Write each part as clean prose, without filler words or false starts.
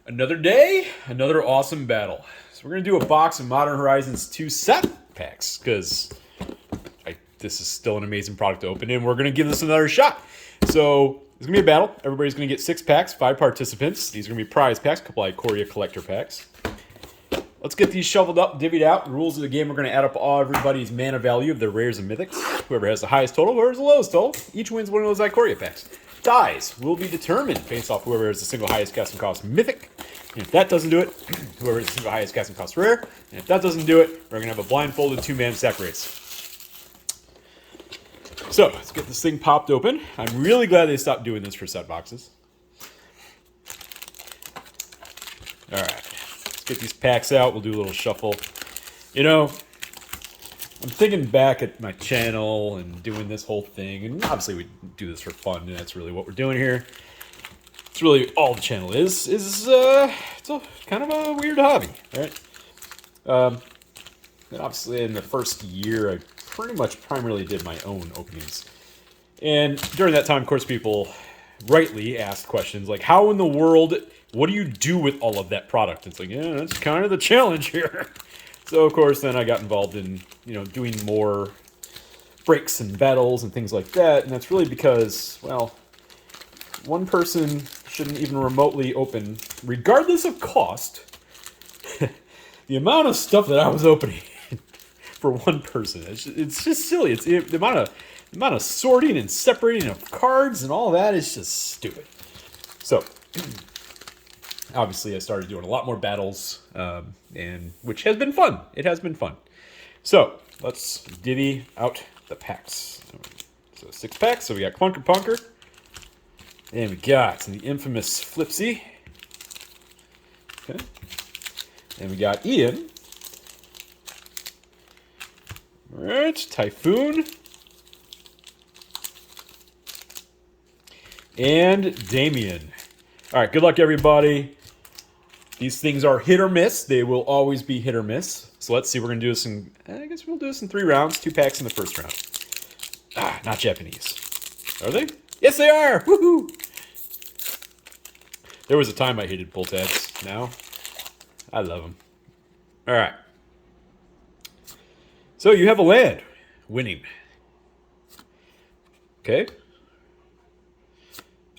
Another day, another awesome battle. So we're gonna do a box of Modern Horizons 2 set packs because this is still an amazing product to open, and we're gonna give this another shot. So it's gonna be a battle. Everybody's gonna get 6 packs, 5 participants. These are gonna be prize packs, a couple Ikoria collector packs. Let's get these shoveled up, divvied out. The rules of the game: we're gonna add up all everybody's mana value of their rares and mythics. Whoever has the highest total, whoever has the lowest total, each wins one of those Ikoria packs. Dies will be determined based off whoever has the single highest casting cost mythic. And if that doesn't do it, whoever has the single highest casting cost rare. And if that doesn't do it, we're going to have a blindfolded 2-man sack race. So, let's get this thing popped open. I'm really glad they stopped doing this for set boxes. Alright, let's get these packs out. We'll do a little shuffle. You know, I'm thinking back at my channel and doing this whole thing, and obviously we do this for fun, and that's really what we're doing here. It's really all the channel is it's a kind of a weird hobby, right? And obviously in the first year, I pretty much primarily did my own openings. And during that time, of course, people rightly asked questions like, how in the world, what do you do with all of that product? It's like, yeah, that's kind of the challenge here. So, of course, then I got involved in, doing more breaks and battles and things like that. And that's really because, well, one person shouldn't even remotely open, regardless of cost, the amount of stuff that I was opening for one person. It's just silly. It's the amount of sorting and separating of cards and all that is just stupid. So, obviously, I started doing a lot more battles, and which has been fun. It has been fun. So, let's divvy out the packs. So, 6 packs. So, we got Clunker Punker. And we got the infamous Flipsy. Okay. And we got Ian. All right, Typhoon. And Damien. All right, good luck, everybody. These things are hit or miss. They will always be hit or miss. So let's see. We're going to do this in, I guess we'll do this in 3 rounds. 2 packs in the first round. Not Japanese. Are they? Yes, they are! Woohoo! There was a time I hated pull tabs. Now, I love them. All right. So you have a land. Winning. Okay.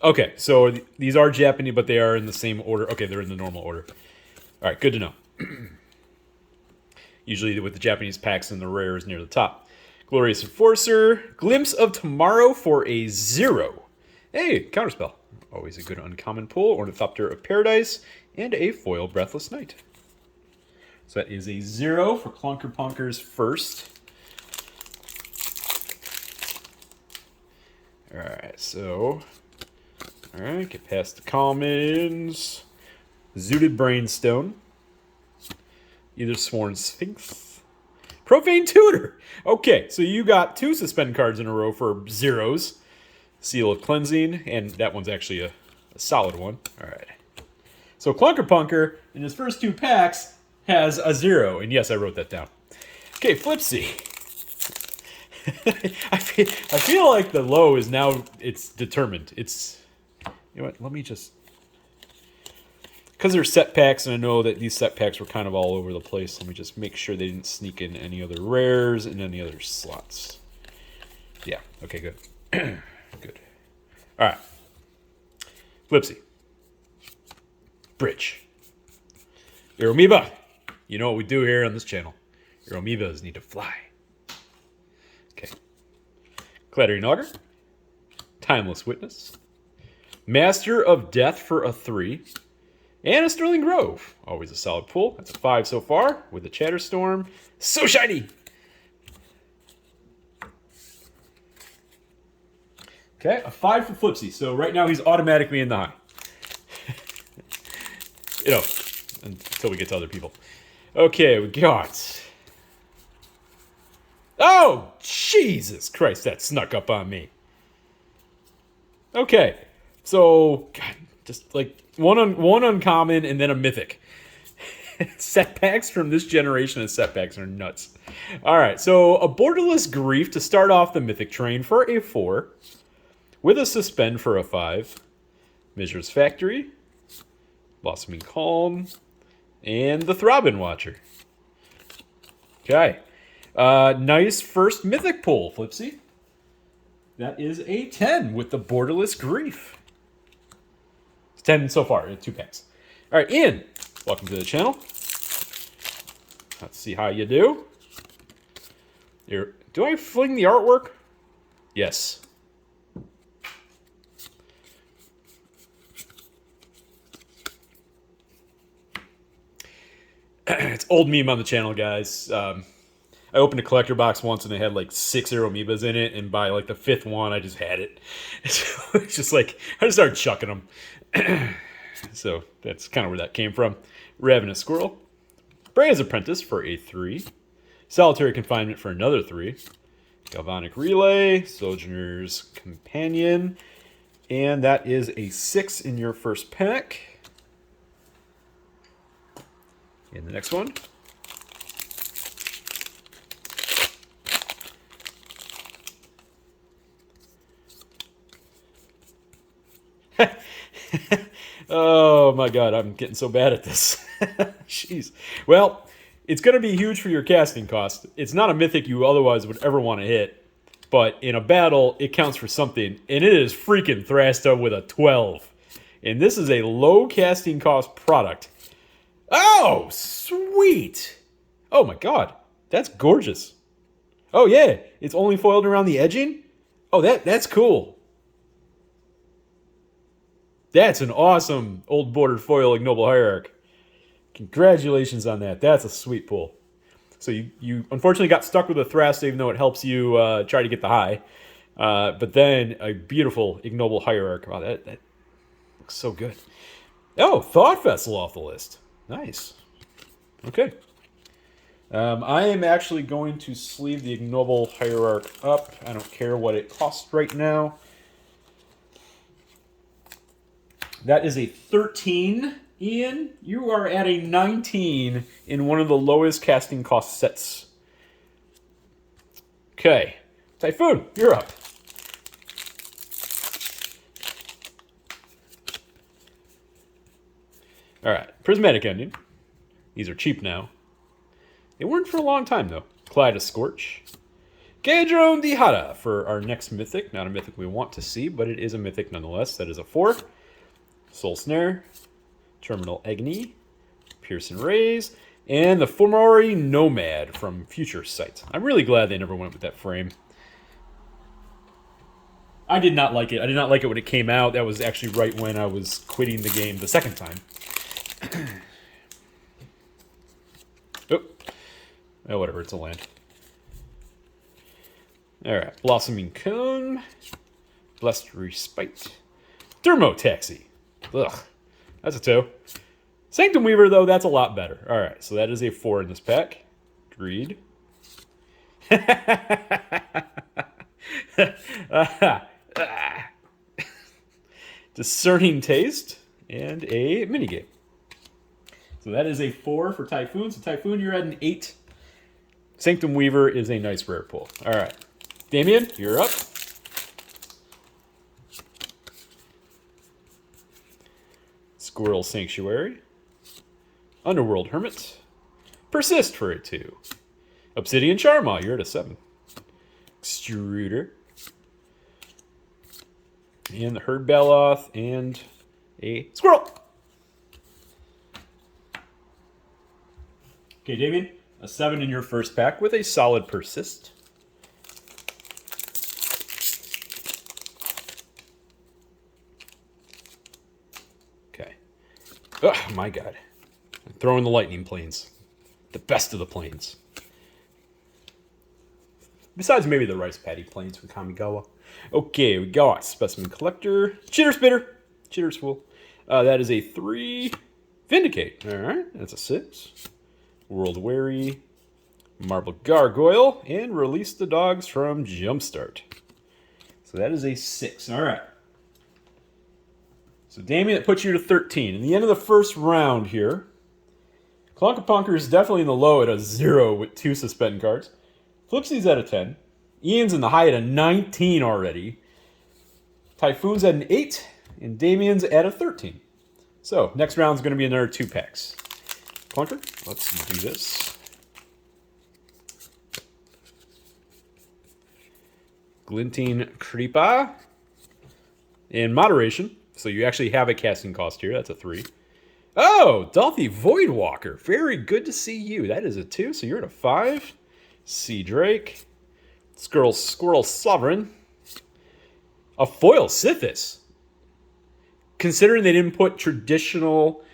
Okay, so these are Japanese, but they are in the same order. Okay, they're in the normal order. All right, good to know. Usually with the Japanese packs and the rares near the top. Glorious Enforcer. Glimpse of Tomorrow for a 0. Hey, Counterspell. Always a good uncommon pull. Ornithopter of Paradise. And a foil Breathless Knight. So that is a 0 for Clunker Punker's first. Alright, so... Alright, get past the commons. Zooted Brainstone. Either Sworn Sphinx. Profane Tutor! Okay, so you got 2 suspend cards in a row for 0s. Seal of Cleansing, and that one's actually a solid one. Alright. So Clunker Punker, in his first 2 packs, has a 0. And yes, I wrote that down. Okay, Flipsy. I feel like the low is now, it's determined. It's, you know what, let me just... Because they're set packs, and I know that these set packs were kind of all over the place, let me just make sure they didn't sneak in any other rares and any other slots. Yeah, okay, good. Good. Alright. Flipsy. Bridge. Your amoeba. You know what we do here on this channel. Your amoebas need to fly. Okay. Clattering Augur. Timeless Witness. Master of Death for a 3. And a Sterling Grove. Always a solid pull. That's a 5 so far with the Chatterstorm. So shiny! Okay, a 5 for Flipsy. So right now he's automatically in the high. Until we get to other people. Okay, we got... Oh, Jesus Christ, that snuck up on me. Okay, so... God, just like one uncommon and then a mythic. Setbacks from this generation of setbacks are nuts. Alright, so a Borderless Grief to start off the mythic train for a 4. With a suspend for a 5. Mishra's Factory. Blossoming Calm, and the Throbbing Watcher. Okay. Nice first mythic pull, Flipsy. That is a 10 with the Borderless Grief. It's 10 so far, 2 packs. All right, Ian, welcome to the channel. Let's see how you do. Here, do I fling the artwork? Yes. It's old meme on the channel, guys. I opened a collector box once and they had like 6 Amoebas in it, and by like the 5th one, I just had it. So it's just like, I just started chucking them. So that's kind of where that came from. Ravenous Squirrel. Bray's Apprentice for a 3. Solitary Confinement for another 3. Galvanic Relay. Sojourner's Companion. And that is a 6 in your first pack. And the next one. Oh my god, I'm getting so bad at this. Jeez. Well, it's going to be huge for your casting cost. It's not a mythic you otherwise would ever want to hit, but in a battle, it counts for something, and it is freaking Thrasta with a 12. And this is a low casting cost product. Oh, sweet. Oh my god, that's gorgeous. Oh yeah, it's only foiled around the edging? Oh, that's cool. That's an awesome old bordered foil Ignoble Hierarch. Congratulations on that. That's a sweet pull. So you unfortunately got stuck with a Thrust, even though it helps you try to get the high. But then a beautiful Ignoble Hierarch. Wow, that looks so good. Oh, Thought Vessel off the list. Nice. Okay. I am actually going to sleeve the Ignoble Hierarch up. I don't care what it costs right now. That is a 13. Ian, you are at a 19 in one of the lowest casting cost sets. Okay. Typhoon, you're up. Alright, Prismatic Ending. These are cheap now. They weren't for a long time, though. Kleidos Scorch. Gaedrone Dihada for our next mythic. Not a mythic we want to see, but it is a mythic nonetheless. That is a 4. Soul Snare. Terminal Agony. Pearson Rays. And the Fomori Nomad from Future Sight. I'm really glad they never went with that frame. I did not like it. I did not like it when it came out. That was actually right when I was quitting the game the second time. Oh, whatever, it's a land. Alright, Blossoming Cone. Blessed Respite. Dermo Taxi. Ugh, that's a 2. Sanctum Weaver, though, that's a lot better. Alright, so that is a 4 in this pack. Greed. Discerning Taste. And a minigame. So that is a 4 for Typhoon. So Typhoon, you're at an 8. Sanctum Weaver is a nice rare pull. All right. Damien, you're up. Squirrel Sanctuary. Underworld Hermit. Persist for a 2. Obsidian Charmaw, you're at a 7. Extruder. And the Herd Baloth and a Squirrel. Okay, Damien. A 7 in your first pack with a solid Persist. Okay. Oh, my God. I'm throwing the lightning planes. The best of the planes. Besides maybe the rice paddy planes from Kamigawa. Okay, we got Specimen Collector. Chitter Spitter. Chitter Spool. That is a 3. Vindicate. All right, that's a 6. World Weary, Marble Gargoyle, and Release the Dogs from Jumpstart. So that is a 6. All right. So Damien, that puts you to 13. In the end of the first round here, Clunkapunker is definitely in the low at a 0 with 2 suspend cards. Flipsy's at a 10. Ian's in the high at a 19 already. Typhoon's at an 8, and Damien's at a 13. So, next round's going to be another 2 packs. Clunker, let's do this. Glinting Kripa. In moderation. So you actually have a casting cost here. That's a 3. Oh, Dolphy Voidwalker. Very good to see you. That is a 2, so you're at a 5. Sea Drake. Squirrel Sovereign. A foil Sithis. Considering they didn't put traditional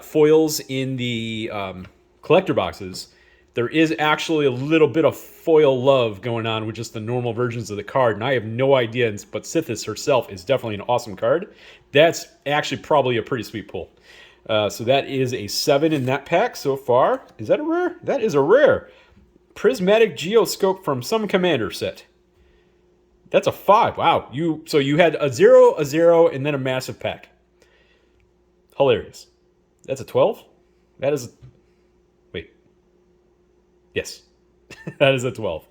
foils in the collector boxes, there is actually a little bit of foil love going on with just the normal versions of the card, and I have no idea, but Sithis herself is definitely an awesome card. That's actually probably a pretty sweet pull. So that is a 7 in that pack so far. Is that a rare? That is a rare. Prismatic Geoscope from some commander set. That's a 5. Wow. So you had a 0, and then a massive pack. Hilarious. That's a 12? That is... Wait. Yes. That is a 12.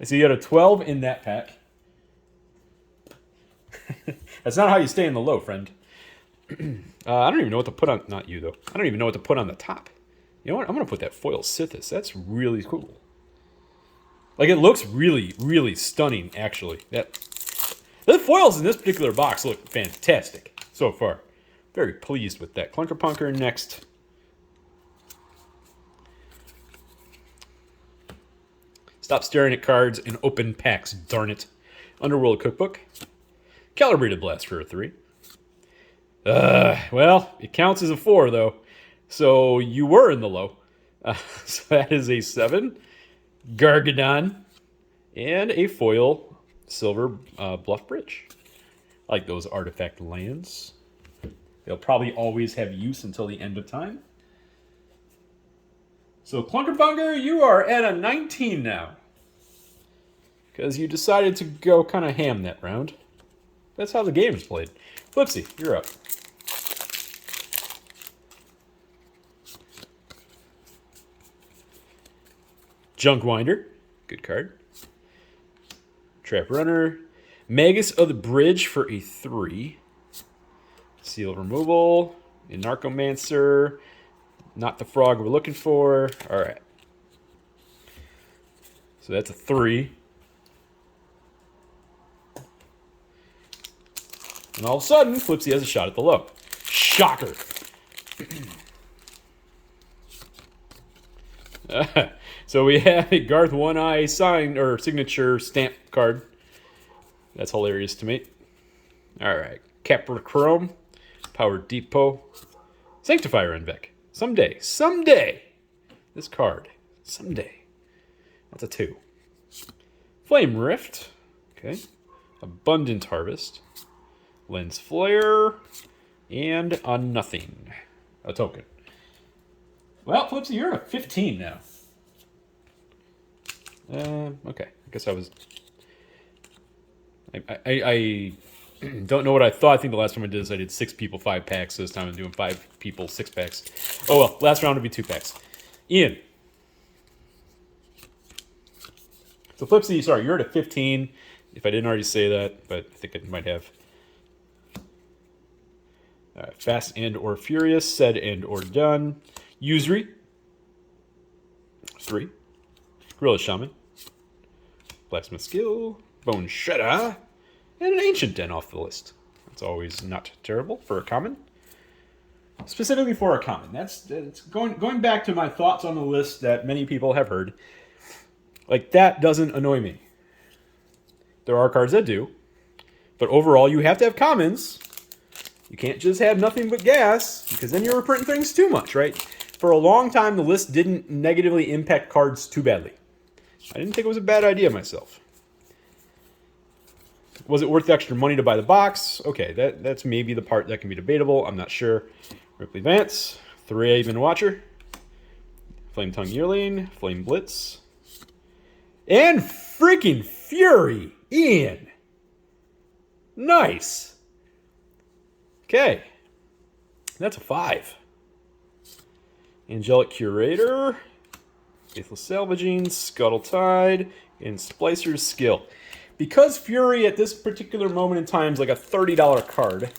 So you had a 12 in that pack. That's not how you stay in the low, friend. I don't even know what to put on... Not you, though. I don't even know what to put on the top. You know what? I'm going to put that foil Sithis. That's really cool. Like, it looks really, really stunning, actually. The foils in this particular box look fantastic so far. Very pleased with that. Clunker Punker next. Stop staring at cards and open packs, darn it. Underworld Cookbook. Calibrated Blast for a 3. Well, it counts as a 4, though. So you were in the low. So that is a 7. Gargadon. And a foil Silver Bluff Bridge. I like those artifact lands. They'll probably always have use until the end of time. So, Clunker Bunker, you are at a 19 now. Because you decided to go kind of ham that round. That's how the game is played. Flipsy, you're up. Junkwinder, good card. Trap Runner. Magus of the Bridge for a 3. Seal Removal. A Narcomancer. Not the frog we're looking for. Alright. So that's a 3. And all of a sudden, Flipsy has a shot at the low. Shocker. So we have a Garth One Eye signed or signature stamp card. That's hilarious to me. Alright. Capra Chrome. Power Depot. Sanctifier Envec. Someday. This card. Someday. That's a 2. Flame Rift. Okay. Abundant Harvest. Lens Flare. And a nothing. A token. Well, Flipsy, you're at 15 now. Okay. I guess I was... I don't know what I thought. I think the last time I did this, I did 6 people, 5 packs. So this time I'm doing 5 people, 6 packs. Oh, well. Last round will be 2 packs. Ian. So, Flipsy, sorry, you're at a 15. If I didn't already say that, but I think I might have. Fast and or Furious. Said and or done. Usury. 3. Gorilla Shaman. Blacksmith Skill. Bone Shredder. And an Ancient Den off the list. That's always not terrible for a common. Specifically for a common. That's going back to my thoughts on the list that many people have heard. Like, that doesn't annoy me. There are cards that do. But overall, you have to have commons. You can't just have nothing but gas, because then you're reprinting things too much, right? For a long time, the list didn't negatively impact cards too badly. I didn't think it was a bad idea myself. Was it worth the extra money to buy the box? Okay, that's maybe the part that can be debatable. I'm not sure. Ripley Vance, Thraben Watcher, Flame Tongue Yearling, Flame Blitz, and freaking Fury! Ian! Nice! Okay. That's a 5. Angelic Curator, Faithless Salvaging, Scuttle Tide, and Splicer's Skill. Because Fury at this particular moment in time is like a $30 card,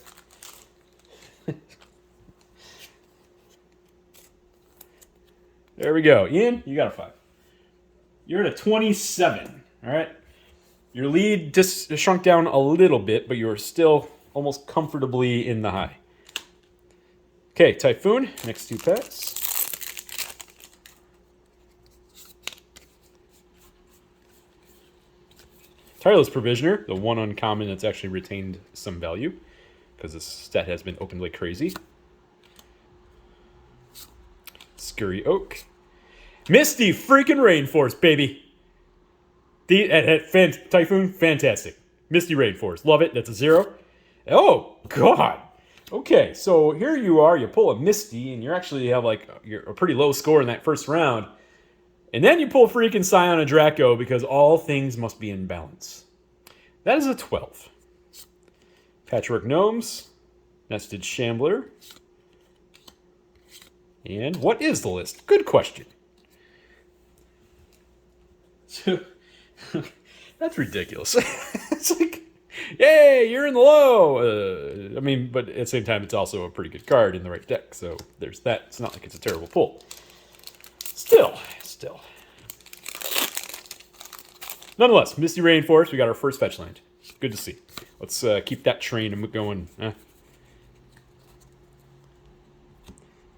There we go. Ian, you got a 5. You're at a 27. All right. Your lead just shrunk down a little bit, but you're still almost comfortably in the high. Okay, Typhoon, next 2 packs. Tireless Provisioner, the one uncommon that's actually retained some value, because this stat has been opened like crazy. Scurry Oak. Misty freaking Rainforest, baby! Typhoon, fantastic. Misty Rainforest, love it, that's a 0. Oh, God! Okay, so here you are, you pull a Misty, and you actually have like you're a pretty low score in that first round. And then you pull freaking Scion of Draco because all things must be in balance. That is a 12. Patchwork Gnomes, Nested Shambler. And what is the list? Good question. That's ridiculous. It's like, yay, you're in the low. I mean, but at the same time, it's also a pretty good card in the right deck. So there's that. It's not like it's a terrible pull. Still. Nonetheless, Misty Rainforest, we got our first fetch land. Good to see. Let's keep that train going.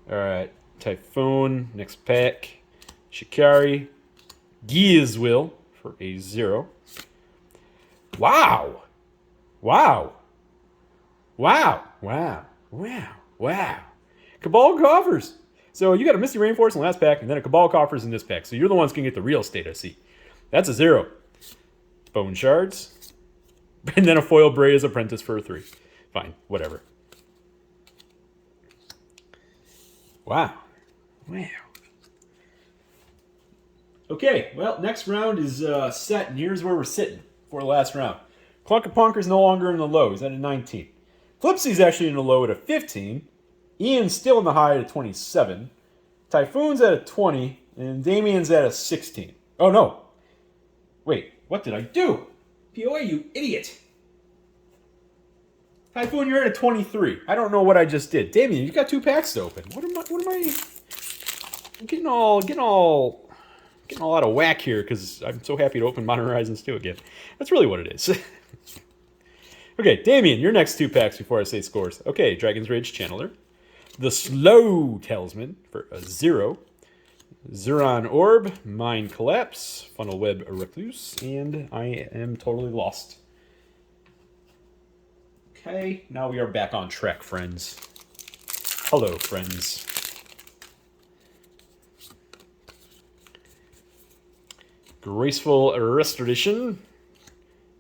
Alright, Typhoon, next pack. Shikari. Gearswill for a 0. Wow! Cabal Coffers! So you got a Misty Rainforest in the last pack, and then a Cabal Coffers in this pack. So you're the ones going to get the real state, I see. That's a 0. Bone Shards. And then a foil Brea's Apprentice for a 3. Fine, whatever. Wow. Okay, well, next round is set, and here's where we're sitting for the last round. Clunker-Punker's no longer in the low. He's at a 19. Flipsy's actually in the low at a 15. Ian's still in the high at a 27. Typhoon's at a 20. And Damien's at a 16. Oh, no. Wait, what did I do? POA, you idiot. Typhoon, you're at a 23. I don't know what I just did. Damien, you got 2 packs to open. What am I... I'm getting all out of whack here because I'm so happy to open Modern Horizons 2 again. That's really what it is. Okay, Damien, your next 2 packs before I say scores. Okay, Dragon's Rage Channeler. The Slow Talisman for a 0. Zuran Orb, Mind Collapse, Funnel Web Recluse, and I am totally lost. Okay, now we are back on track, friends. Hello, friends. Graceful Restoration,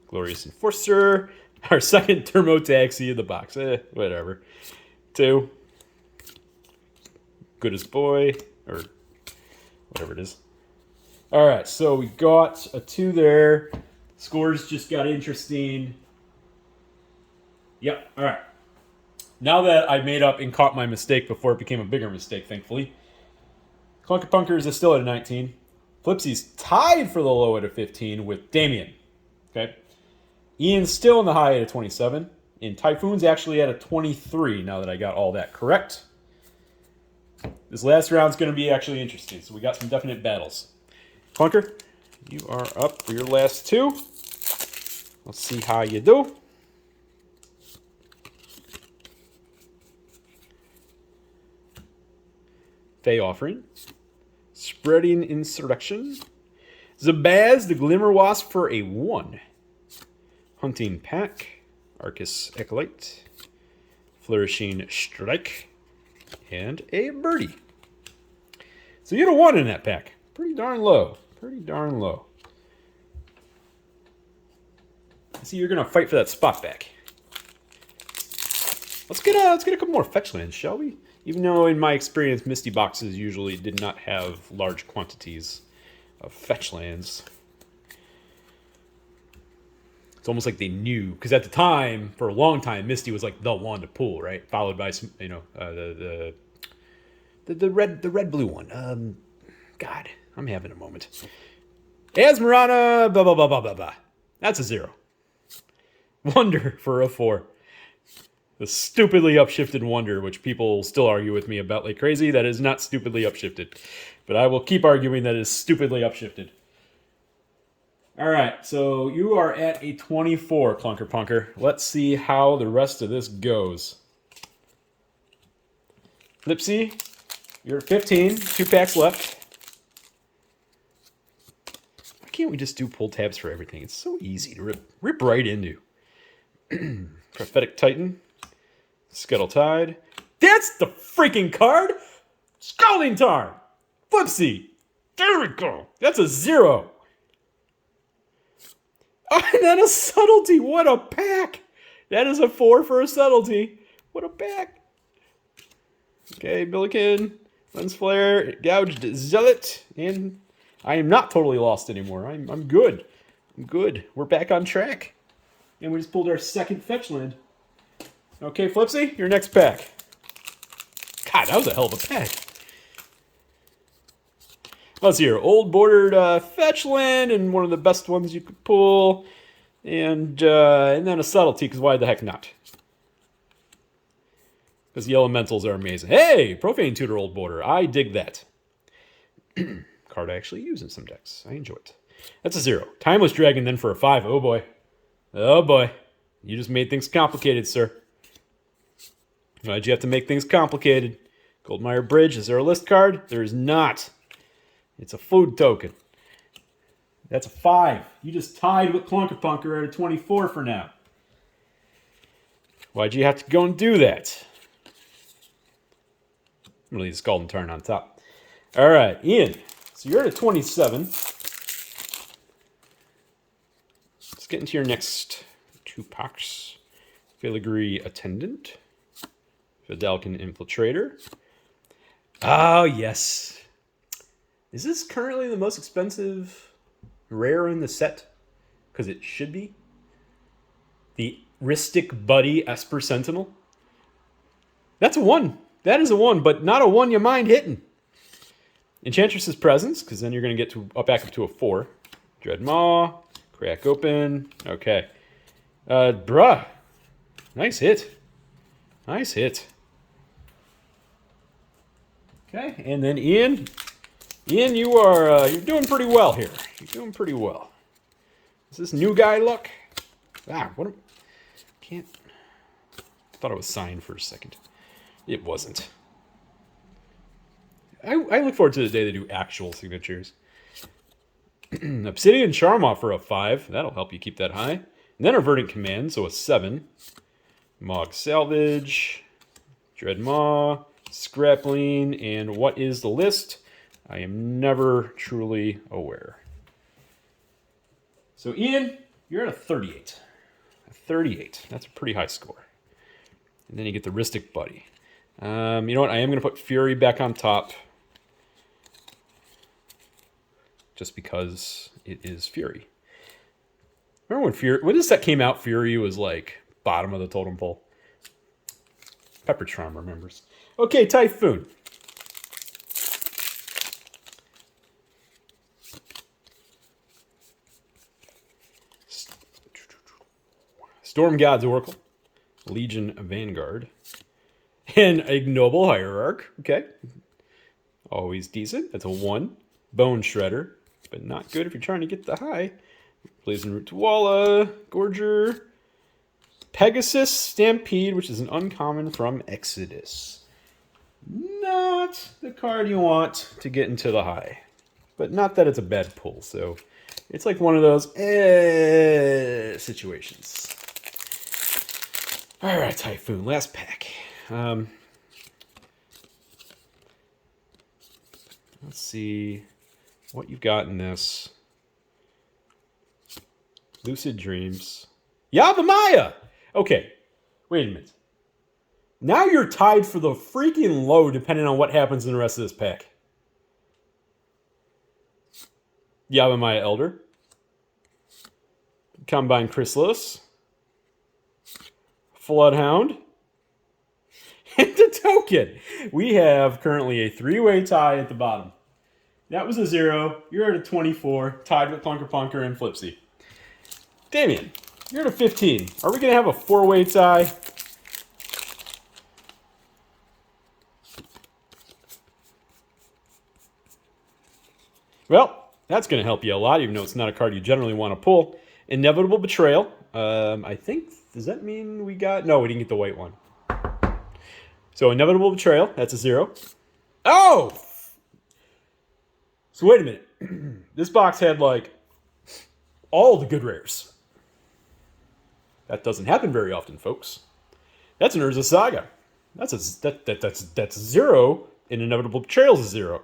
Glorious Enforcer, our second Thermo Taxi in the box. Whatever. 2. Good as Boy, or whatever it is. Alright, so we got a 2 there. Scores just got interesting. Yep, alright. Now that I made up and caught my mistake before it became a bigger mistake, thankfully. Clunker-Punkers is still at a 19. Flipsy's tied for the low at a 15 with Damien. Okay. Ian's still in the high at a 27. And Typhoon's actually at a 23 now that I got all that correct. This last round's going to be actually interesting. So we got some definite battles. Clunker, you are up for your last 2. Let's see how you do. Fey Offering. Spreading Insurrection. Zabaz, the Glimmer Wasp for a 1. Hunting Pack. Arcus Acolyte. Flourishing Strike. And a Birdie. So you had a 1 in that pack. Pretty darn low. I see you're going to fight for that spot back. Let's get a couple more fetch lands, shall we? Even though in my experience, Misty boxes usually did not have large quantities of fetch lands. It's almost like they knew, because at the time, for a long time, Misty was like the one to pull, right? Followed by the red blue one. God, I'm having a moment. Asmarana, blah blah blah blah blah blah. That's a 0. Wonder for a 4. The stupidly upshifted wonder, which people still argue with me about like crazy. That is not stupidly upshifted. But I will keep arguing that it is stupidly upshifted. All right, so you are at a 24, Clunker Punker. Let's see how the rest of this goes. Flipsy, you're at 15. 2 packs left. Why can't we just do pull tabs for everything? It's so easy to rip right into. Prophetic Titan. Scuttle Tide. That's the freaking card! Scalding Tarn! Flipsy! There we go! That's a 0. Oh, and then a subtlety. What a pack. That is a 4 for a subtlety. What a pack. Okay, Billiken, Lens Flare, Gouged Zealot, and I am not totally lost anymore. I'm good. I'm good. We're back on track. And we just pulled our second fetch land. Okay, Flipsy, your next pack. God, that was a hell of a pack. Let's hear. Old bordered fetch land, and one of the best ones you could pull. And then a subtlety, because why the heck not? Because the elementals are amazing. Hey, Profane Tutor Old Border. I dig that. Card I actually use in some decks. I enjoy it. That's a 0. Timeless Dragon then for a 5. Oh boy. Oh boy. You just made things complicated, sir. Why'd you have to make things complicated? Goldmire Bridge. Is there a list card? There is not. It's a food token. That's a 5. You just tied with Clunker Punker at a 24 for now. Why'd you have to go and do that? I'm going to leave the Scalding Tarn on top. All right, Ian. So you're at a 27. Let's get into your next 2 packs. Filigree Attendant. Vidalcan Infiltrator. Oh, yes. Is this currently the most expensive rare in the set? Because it should be. The Rhystic Buddy Esper Sentinel. That's a 1. That is a 1, but not a 1 you mind hitting. Enchantress's Presence, because then you're going to get to back up to a 4. Dreadmaw. Crack Open. Okay. Bruh. Nice hit. Nice hit. Okay, and then Ian. Ian, you're doing pretty well here. You're doing pretty well. Is this new guy luck? Ah, what? Can't. I thought it was signed for a second. It wasn't. I look forward to the day they do actual signatures. Obsidian Charm for a 5. That'll help you keep that high. And then a Verdant Command, so a 7. Mog Salvage. Dreadmaw. Scrapling. And what is the list? I am never truly aware. So, Ian, you're at a 38. A 38. That's a pretty high score. And then you get the Rhystic Buddy. You know what? I am going to put Fury back on top. Just because it is Fury. Remember when this set came out, Fury was like bottom of the totem pole? Pepper Charm remembers. Okay, Typhoon. Storm God's Oracle. Legion Vanguard. And Ignoble Hierarch. Okay. Always decent. That's a 1. Bone Shredder. But not good if you're trying to get the high. Blazing Root Tuala. Gorger. Pegasus Stampede, which is an uncommon from Exodus. Not the card you want to get into the high. But not that it's a bad pull, so it's like one of those situations. All right, Typhoon, last pack. Let's see what you've got in this. Lucid Dreams. Yavimaya! Okay, wait a minute. Now you're tied for the freaking low depending on what happens in the rest of this pack. Yavimaya Elder. Combine Chrysalis. Floodhound. And a token. We have currently a 3-way tie at the bottom. That was a 0. You're at a 24. Tied with Clunker Punker and Flipsy. Damien, you're at a 15. Are we going to have a 4-way tie? Well, that's going to help you a lot, even though it's not a card you generally want to pull. Inevitable Betrayal. I think, does that mean we got... No, we didn't get the white one. So Inevitable Betrayal, that's a 0. Oh! So wait a minute. This box had, like, all the good rares. That doesn't happen very often, folks. That's an Urza Saga. That's 0, and Inevitable Betrayal's a 0.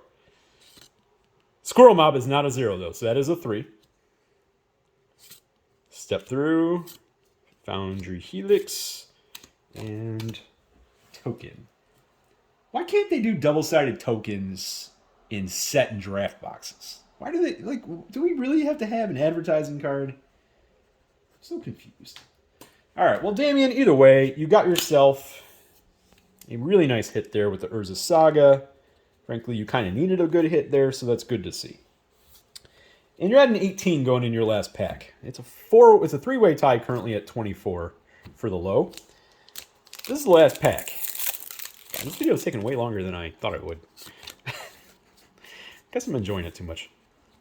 Squirrel Mob is not a 0, though, so that is a 3. Step Through, Foundry Helix, and Token. Why can't they do double-sided tokens in set and draft boxes? Why do they, like, do we really have to have an advertising card? I'm so confused. All right, well, Damien, either way, you got yourself a really nice hit there with the Urza Saga. Frankly, you kind of needed a good hit there, so that's good to see. And you're at an 18 going in your last pack. It's a 3-way tie currently at 24 for the low. This is the last pack. God, this video is taking way longer than I thought it would. Guess I'm enjoying it too much.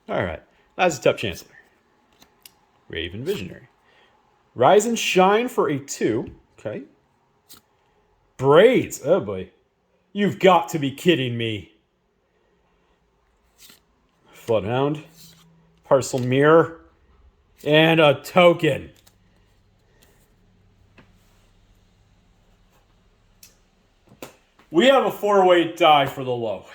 All right, that's a Tough Chancellor. Raven Visionary. Rise and Shine for a 2. Okay. Braids. Oh boy. You've got to be kidding me. Floodhound. Parcel Mirror. And a token. We have a 4-way die for the low.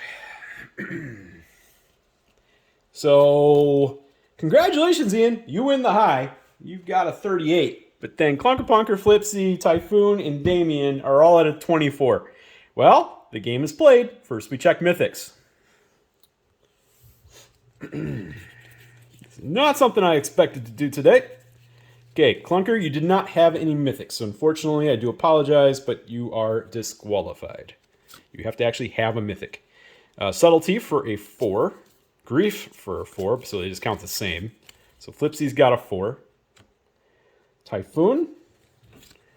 So, congratulations, Ian. You win the high. You've got a 38. But then Clunkerpunker, Flipsy, Typhoon, and Damien are all at a 24. Well, the game is played. First, we check Mythics. Not something I expected to do today. Okay, Clunker, you did not have any Mythics. So unfortunately, I do apologize, but you are disqualified. You have to actually have a Mythic. Subtlety for a 4. Grief for a 4, so they just count the same. So Flipsy's got a 4. Typhoon.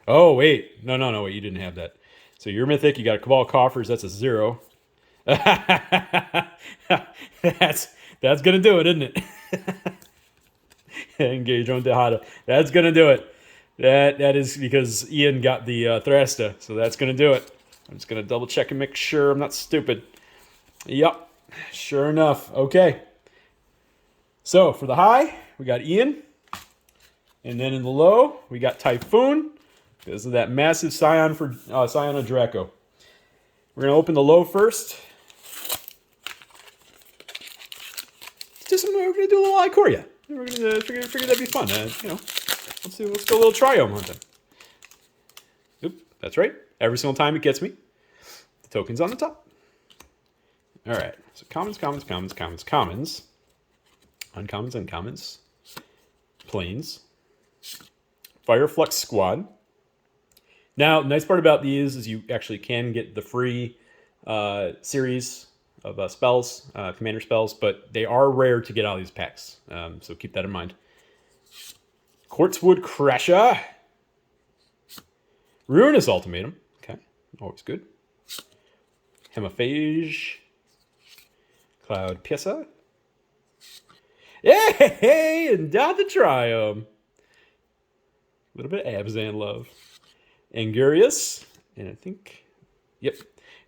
Oh, wait. No, wait, you didn't have that. So your Mythic, you got a Cabal Coffers, that's a 0. That's going to do it, isn't it? Engage on Tejada. That's going to do it. That is because Ian got the Thrasta, so that's going to do it. I'm just going to double check and make sure I'm not stupid. Yep, sure enough. Okay. So for the high, we got Ian. And then in the low, we got Typhoon because of that massive Scion for Scion of Draco. We're going to open the low first. We're going to do a little Ikoria. We're going to figure that'd be fun. Let's go a little Triome hunting. Oop, that's right. Every single time it gets me, the token's on the top. All right. So commons. Uncommons, uncommons. Plains. Fireflux Squad. Now, the nice part about these is you actually can get the free series of spells, commander spells, but they are rare to get out of these packs. So keep that in mind. Quartzwood Crasher. Ruinous Ultimatum. Okay, always good. Hemaphage. Cloud Piessa. Hey, and down to Triome. A little bit of Abzan love. Angurius. And I think, yep.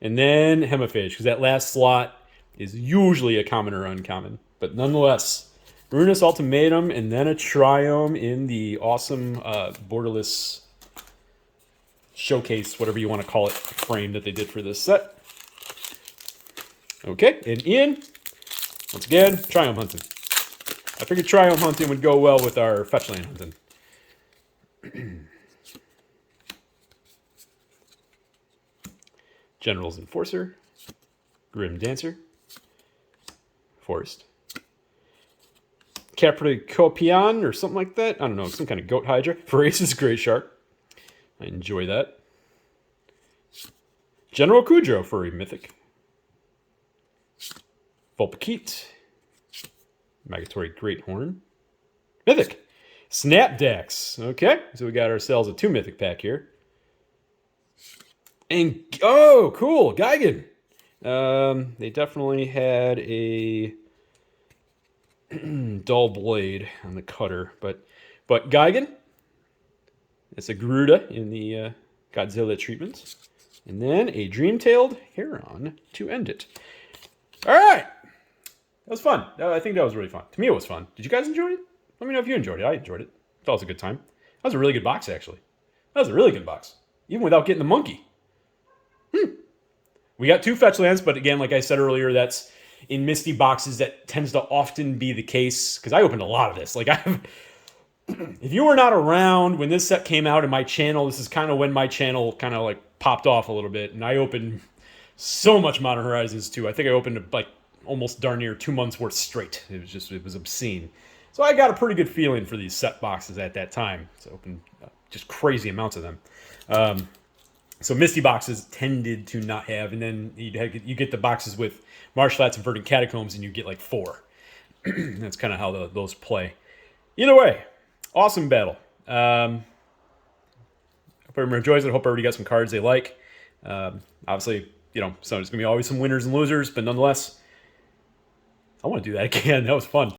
And then Hemaphage, because that last slot is usually a common or uncommon. But nonetheless, Ruinous Ultimatum, and then a Triome in the awesome borderless showcase, whatever you want to call it, frame that they did for this set. Okay, and Ian, once again, Triome hunting. I figured Triome hunting would go well with our fetchland hunting. General's Enforcer, Grim Dancer, Forest, Capricorpion or something like that. I don't know, some kind of goat hydra. Voracious Grey Shark. I enjoy that. General Kudro for a mythic. Vulpikeet. Magatory Great Horn. Mythic. Snapdax. Okay, so we got ourselves a 2 mythic pack here. And, oh, cool, Gigan. They definitely had a dull blade on the cutter. But Gigan, it's a Garuda in the Godzilla treatment. And then a Dream-tailed Heron to end it. All right. That was fun. I think that was really fun. To me, it was fun. Did you guys enjoy it? Let me know if you enjoyed it. I enjoyed it. Thought it was a good time. That was a really good box, actually. That was a really good box. Even without getting the monkey. We got 2 fetch lands, but again, like I said earlier, that's in Misty boxes. That tends to often be the case, because I opened a lot of this. Like, if you were not around when this set came out in my channel, this is kind of when my channel kind of like popped off a little bit, and I opened so much Modern Horizons 2. I think I opened like almost darn near 2 months worth straight. It was obscene. So I got a pretty good feeling for these set boxes at that time. So I opened just crazy amounts of them. So Misty boxes tended to not have, and then you get the boxes with Marsh Flats and Verdant Catacombs, and you get like 4. That's kind of how those play. Either way, awesome battle. Hope everyone enjoys it. Hope everybody got some cards they like. Obviously, so there's going to be always some winners and losers, but nonetheless, I want to do that again. That was fun.